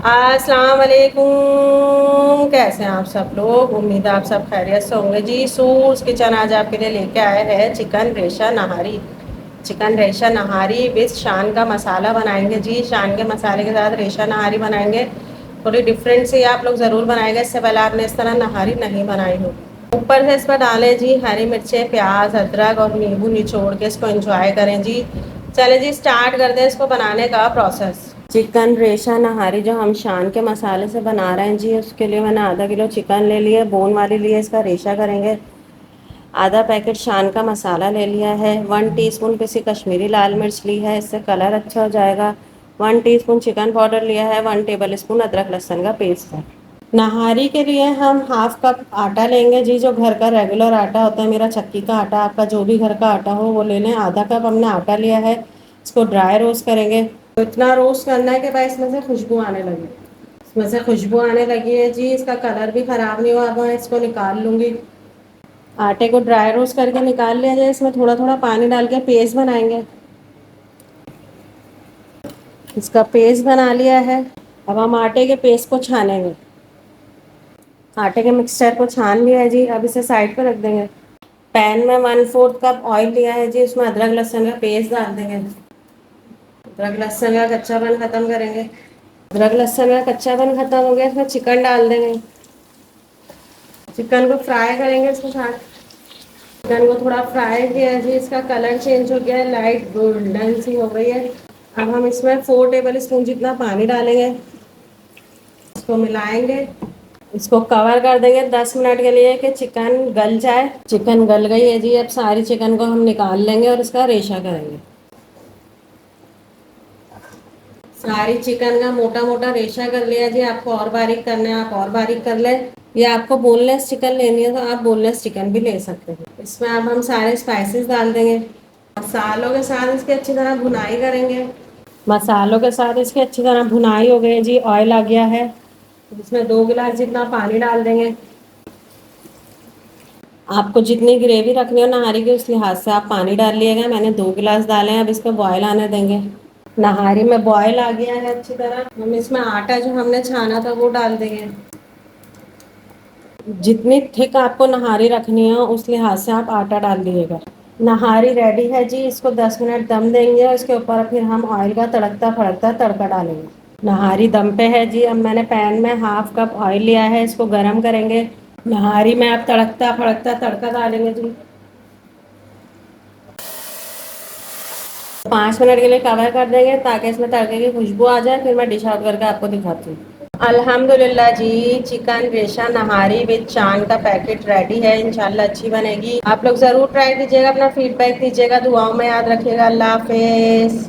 अस्सलाम वालेकुम। कैसे हैं आप सब लोग? उम्मीद है आप सब खैरियत से होंगे जी। सूस किचन आज आपके लिए लेके आया है चिकन रेशा नहारी। चिकन रेशा नहारी विद शान का मसाला बनाएंगे जी। शान के मसाले के साथ रेशा नहारी बनाएंगे। थोड़ी डिफरेंट सी आप लोग ज़रूर बनाएंगे, इससे पहले आपने इस तरह नहारी नहीं बनाई हो। ऊपर से इस पर डालें जी हरी मिर्चें, प्याज, अदरक और नींबू निचोड़ के इसको एंजॉय करें जी। चले जी स्टार्ट कर दें इसको बनाने का प्रोसेस। चिकन रेशा नहारी जो हम शान के मसाले से बना रहे हैं जी, उसके लिए मैंने आधा किलो चिकन ले लिया, बोन वाली लिए, इसका रेशा करेंगे। आधा पैकेट शान का मसाला ले लिया है। 1 टीस्पून पिसी कश्मीरी लाल मिर्च ली है, इससे कलर अच्छा हो जाएगा। 1 टीस्पून चिकन पाउडर लिया है। 1 टेबल स्पून अदरक लहसुन का पेस्ट है। नहारी के लिए हम हाफ कप आटा लेंगे जी, जो घर का रेगुलर आटा होता है। मेरा चक्की का आटा, आपका जो भी घर का आटा हो वो ले लें। आधा कप हमने आटा लिया है। इसको ड्राई रोस्ट करेंगे। तो इतना रोस्ट करना है कि भाई इसमें से खुशबू आने लगे। इसमें से खुशबू आने लगी है जी, इसका कलर भी ख़राब नहीं हुआ। अब मैं इसको निकाल लूँगी। आटे को ड्राई रोस्ट करके निकाल लिया जाए। इसमें थोड़ा थोड़ा पानी डाल के पेस्ट बनाएंगे। इसका पेस्ट बना लिया है। अब हम आटे के पेस्ट को छानेंगे। आटे के मिक्सचर को छान लिया है जी। अब इसे साइड पर रख देंगे। पैन में 1/4 कप ऑयल लिया है जी, उसमें अदरक लहसुन का पेस्ट डाल देंगे। अदरक लहसुन का कच्चापन ख़त्म करेंगे। अदरक लहसुन का कच्चापन ख़त्म हो गया, इसमें चिकन डाल देंगे। चिकन को फ्राई करेंगे इसके साथ। चिकन को थोड़ा फ्राई किया है जी, इसका कलर चेंज हो गया है, लाइट गोल्डन सी हो गई है। अब हम इसमें 4 टेबल स्पून जितना पानी डालेंगे। इसको मिलाएंगे। इसको कवर कर देंगे 10 मिनट के लिए कि चिकन गल जाए। चिकन गल गई है जी। अब सारी चिकन को हम निकाल लेंगे और इसका रेशा करेंगे। सारी चिकन का मोटा मोटा रेशा कर लिया जी। आपको और बारीक करना है आप और बारीक कर लें, या आपको बोनलेस चिकन लेनी है तो आप बोनलेस चिकन भी ले सकते हैं। इसमें अब हम सारे स्पाइसेस डाल देंगे। मसालों के साथ इसकी अच्छी तरह भुनाई करेंगे। मसालों के साथ इसकी अच्छी तरह भुनाई हो गई जी। ऑयल आ गया है। इसमें 2 गिलास जितना पानी डाल देंगे। आपको जितनी ग्रेवी रखनी हो नहारी की उस लिहाज से आप पानी डाल लिएगा। मैंने 2 गिलास डाले हैं। अब इसको बॉयल आने देंगे। नहारी में बॉयल आ गया है अच्छी तरह। हम इसमें आटा जो हमने छाना था वो डाल देंगे। जितनी थिक आपको नहारी रखनी है उस लिहाज से आप आटा डाल दिएगा। नहारी रेडी है जी। इसको 10 मिनट दम देंगे और इसके ऊपर फिर हम ऑयल का तड़कता फड़कता तड़का डालेंगे। नहारी दम पे है जी। अब मैंने पैन में हाफ कप ऑयल लिया है, इसको गर्म करेंगे। नहारी में आप तड़कता फड़कता तड़का डालेंगे जी। 5 मिनट के लिए कवर कर देंगे ताकि इसमें तड़के की खुशबू आ जाए। फिर मैं डिश आउट करके आपको दिखाती हूँ। अल्हम्दुलिल्लाह जी, चिकन रेशा नहारी विद चांद का पैकेट रेडी है। इंशाल्लाह अच्छी बनेगी। आप लोग ज़रूर ट्राई कीजिएगा, अपना फीडबैक दीजिएगा, दुआओं में याद रखिएगा। अल्लाह हाफिज़।